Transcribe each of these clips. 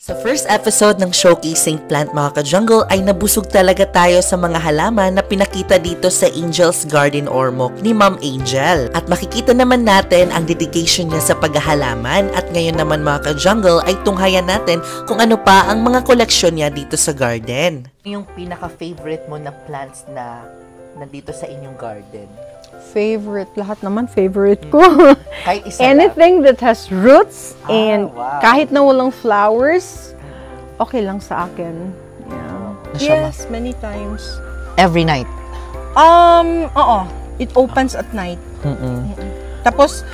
Sa first episode ng Showcasing Plant mga ka-jungle ay nabusog talaga tayo sa mga halaman na pinakita dito sa Angel's Garden Ormoc ni Ma'am Angel. At makikita naman natin ang dedication niya sa paghahalaman at ngayon naman mga ka-jungle ay tunghayan natin kung ano pa ang mga koleksyon niya dito sa garden. Yung pinaka-favorite mo na plants na nandito sa inyong garden? Favorite, lahat naman favorite ko. Kahit isa Anything that has roots and wow. kahit na walang flowers, okay lang sa akin. Yeah. Yes, many times. Every night? Oo. It opens at night. Tapos,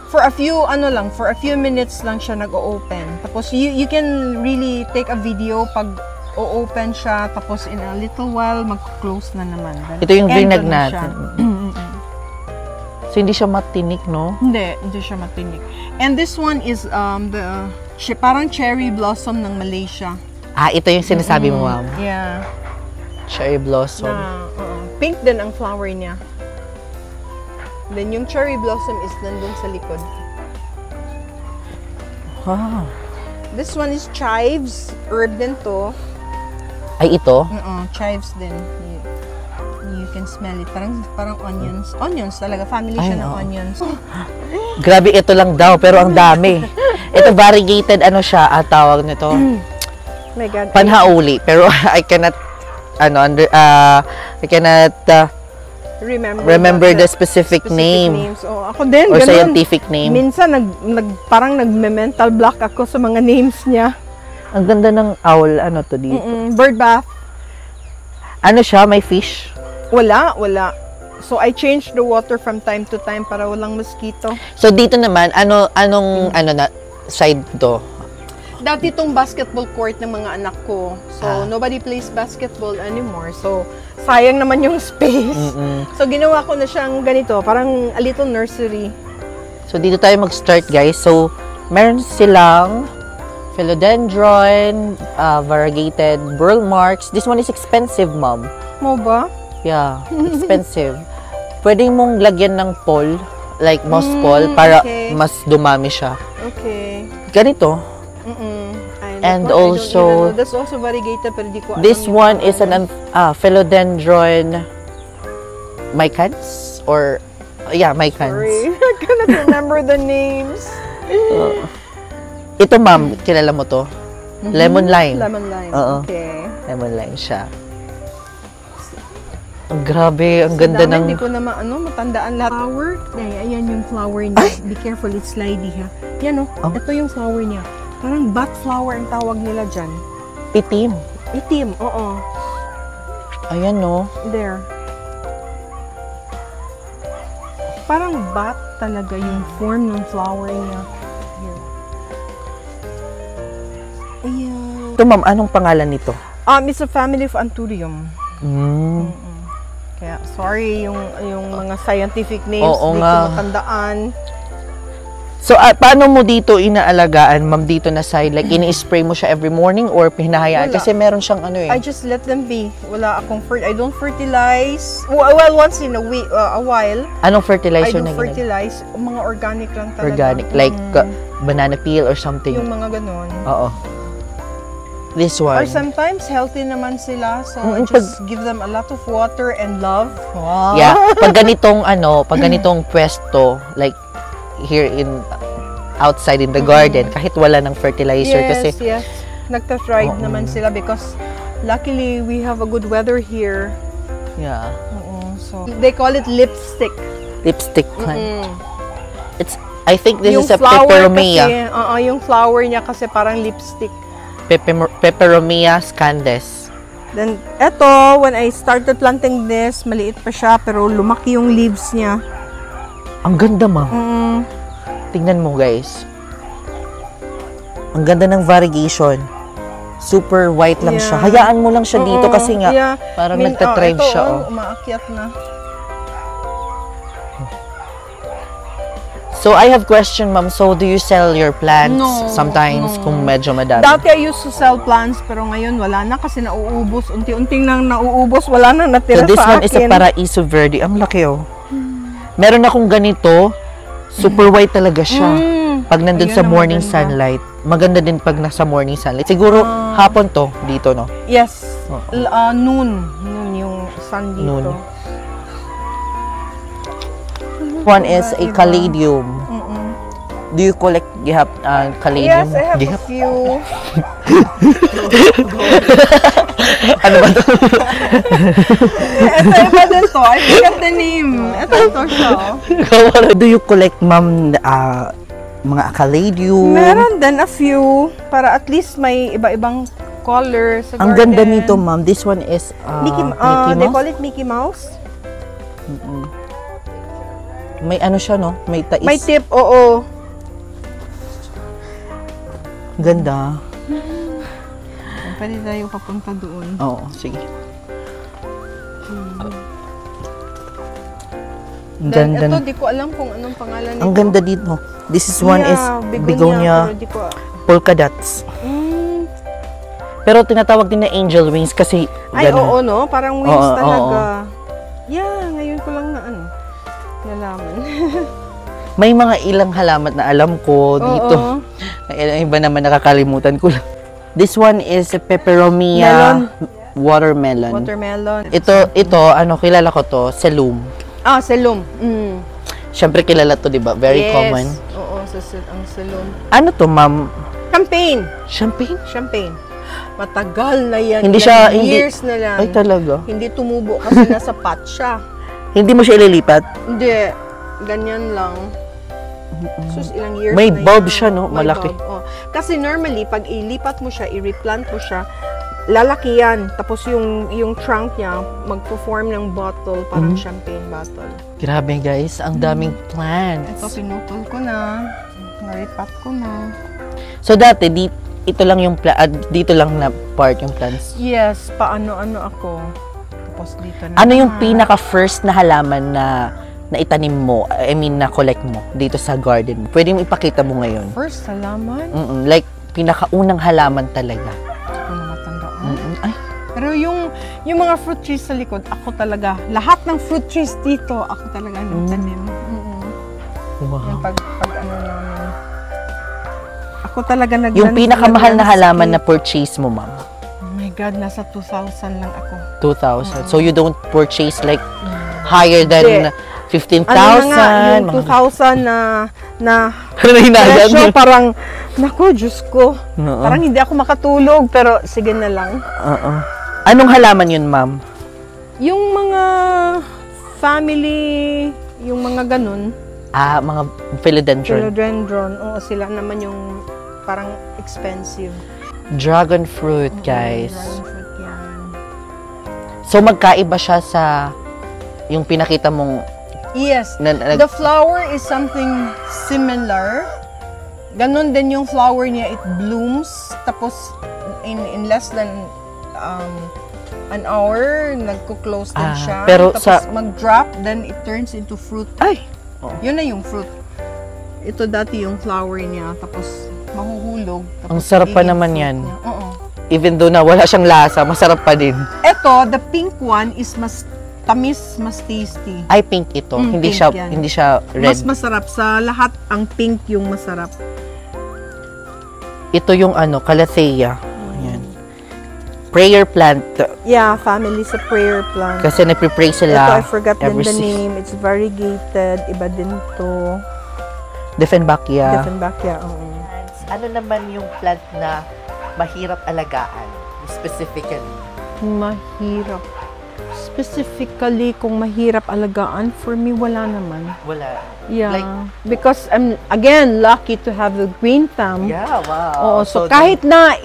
for a few minutes lang siya nag-o-open. Tapos, you can really take a video pag o-open siya, tapos in a little while, mag-close na naman. Ito yung vinag natin. So, hindi siya matinik, no? Hindi siya matinik. And this one is parang cherry blossom ng Malaysia. Ah, ito yung sinasabi mo, ma'am. Yeah. Cherry blossom. Pink din ang flower niya. Then yung cherry blossom is nandun sa likod. Wow. This one is chives. Herb din to. Ay, ito? Chives din. You can smell it. Parang onions. Onions talaga. Family siya ng onions. Grabe, ito lang daw, pero ang dami. Ito variegated, ano siya, tawag nito? My God. Panhauli. Pero I cannot, remember the specific name. Names. Oh, ako din, or ganun. Scientific name. Minsan, parang nagme-mental block ako sa mga names niya. Ang ganda ng owl, ano to dito? Bird bath. Ano siya? May fish? Wala. So, I changed the water from time to time para walang mosquito. So, dito naman, anong side to? Dati itong basketball court ng mga anak ko. So, nobody plays basketball anymore. So, sayang naman yung space. So, ginawa ko na siyang ganito. Parang a little nursery. So, dito tayo mag-start, guys. So, meron silang philodendron, variegated burl marks. This one is expensive, ma'am. Mo ba? Yeah, expensive. Pwede mong lagyan ng pole, like moss pole, para mas dumami siya. Okay. Ganito. And also, that's also variegated, pero di ko alam. This one is an philodendron micans, or micans. Sorry, I cannot remember the names. Ito, ma'am, kilala mo to? Lemon lime. Lemon lime, okay. Lemon lime siya. Ang grabe, ang ganda ng... Hindi ko na matandaan lahat. Flower. Ayan yung flower niya. Be careful, it's slidey ha. Yan ito yung flower niya. Parang bat flower ang tawag nila dyan. Itim. Itim, oo. Ayan, no? There. Parang bat talaga yung form ng flower niya. Ayan. Ito, ma'am, anong pangalan nito? It's a family of Anthurium. Kaya, sorry, yung mga scientific names, hindi ko matandaan. So, paano mo dito inaalagaan, ma'am, dito na side? Like, ini-spray mo siya every morning or hinahayaan? Kasi meron siyang I just let them be. Wala akong I don't fertilize. Well, once in a while. Anong fertilizer na ginagawa? I don't fertilize. Mga organic lang talaga. Organic. Like, banana peel or something? Yung mga ganon. Oo. This one. Or sometimes, healthy naman sila. So, I just give them a lot of water and love. Wow. Yeah. Pag ganitong pwesto, like, here outside in the garden, kahit wala ng fertilizer. Yes. Nagta-thrive naman sila because luckily, we have a good weather here. Yeah. So, they call it lipstick. Lipstick plant. I think this is a peperomia. Yung flower niya kasi parang lipstick. Peperomia scandes. Then, eto, when I started planting this, maliit pa siya, pero lumaki yung leaves niya. Ang ganda, ma'am. Tingnan mo, guys. Ang ganda ng variegation. Super white lang siya. Hayaan mo lang siya dito kasi nga, parang nagtatrive siya. Umaakyat na. So, I have question, ma'am. So, do you sell your plants sometimes kung medyo madami? Dati I used to sell plants, pero ngayon wala na kasi nauubos. Unti-unting nang nauubos, wala na natira sa akin. So, this one is a Paraiso Verde. Ang laki, Meron akong ganito. Super white talaga siya. Pag nandun sa morning sunlight. maganda din pag nasa morning sunlight. Siguro hapon to dito, no? Yes. Noon yung sun dito. Noon. One is a caladium. Do you collect caladium? Yes, I have a few. Ano ba to? Ito, iba din to. I forgot the name. Ito siya. Do you collect, ma'am, mga caladium? Meron din a few. Para at least may iba-ibang color sa Ang garden. ganda nito, ma'am. This one is Mickey Mouse. They call it Mickey Mouse. May ano siya, no? May tais. May tip, oo. Ganda. Pwede tayo papunta doon. Oo, sige. Ang ganda. Ito, di ko alam kung anong pangalan nito. Ang ganda dito. This is one is begonia polka dots. Pero tinatawag din na angel wings kasi ay, oo, no? Parang wings talaga. Yeah, ngayon ko lang nalaman. May mga ilang halaman na alam ko dito. Iba naman nakakalimutan ko lang. This one is a peperomia watermelon. Ito, kilala ko to, Selum. Selum. Siyempre kilala to, di ba? Very common. Oo, ang Selum. Ano to, ma'am? Champagne. Champagne? Matagal na yan. Hindi siya, years na lang. Ay, talaga? Hindi tumubo kasi nasa pot siya. Hindi mo siya ililipat? Hindi. Ganyan lang. Sus, ilang years may na bulb yan. Siya, no? Malaki. Kasi normally, pag ilipat mo siya, i-replant mo siya, lalaki yan. Tapos yung trunk niya, mag-perform ng bottle, parang champagne bottle. Grabe, guys. Ang daming plants. Ito, pinutol ko na. Naripat ko na. So, dati, ito lang yung dito lang na part yung plants? Yes, paano-ano ako. Tapos dito na. Ano yung pinaka-first na halaman na itanim mo, I mean, na-collect mo dito sa garden mo? Pwede mo ipakita mo ngayon? First halaman? Like, pinaka-unang halaman talaga. Hindi ko na matandaan. Ay. Pero yung mga fruit trees sa likod, ako talaga, lahat ng fruit trees dito, ako talaga nagtanim. Wow. Yung pag ano namin. Ako talaga nagtanim. Yung pinakamahal na halaman na purchase mo, ma'am? Oh my God, nasa 2,000 lang ako. 2,000? So, you don't purchase like higher than 15,000? Ano na nga, yung 2,000 na presyo, parang, naku, Diyos ko. Parang hindi ako makatulog, pero sige na lang. Anong halaman yun, ma'am? Yung mga family, yung mga ganun. Mga philodendron. Philodendron, oo, sila naman yung parang expensive. Dragon fruit, guys. Dragon fruit yan. So, magkaiba siya sa yung pinakita mong yes. The flower is something similar. Ganon din yung flower niya, it blooms. Tapos, in less than an hour, nagko-close din siya. Pero tapos, mag-drop, then it turns into fruit. Ay! Yun na yung fruit. Ito dati yung flower niya. Tapos, mahuhulog. Tapos, ang sarap pa naman yan. Oo. Even though na wala siyang lasa, masarap pa din. Ito, the pink one is mas tamis, mas tasty. Ay, pink ito. Hindi pink siya red. Mas masarap. Sa lahat, ang pink yung masarap. Ito yung Calathea. Ayan. Prayer plant. Yeah, family sa prayer plant. Kasi nagpipray sila. Ito, I forgot din the name. It's variegated. Iba din to. Dieffenbachia. Ano naman yung plant na mahirap alagaan? Specifically? Mahirap. Specifically, kung mahirap alagaan, for me, wala naman. Wala. Yeah. Because I'm, again, lucky to have a green thumb. Yeah, wow. So kahit na...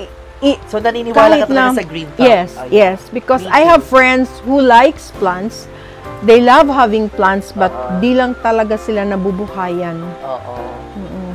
so, naniniwala ka talaga sa green thumb? Yes. Because I have friends who likes plants. They love having plants, but di lang talaga sila nabubuhayan.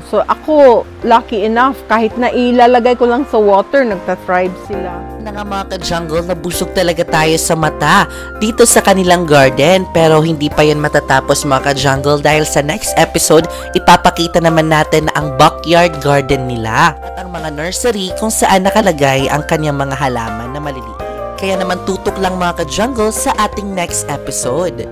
So, ako, lucky enough, kahit na ilalagay ko lang sa water, nagtathrive sila. Na nga mga ka-jungle, nabusog talaga tayo sa mata dito sa kanilang garden. Pero hindi pa yan matatapos mga ka-jungle dahil sa next episode, ipapakita naman natin ang backyard garden nila. At ang mga nursery kung saan nakalagay ang kanyang mga halaman na maliliit. Kaya naman tutok lang mga ka-jungle sa ating next episode.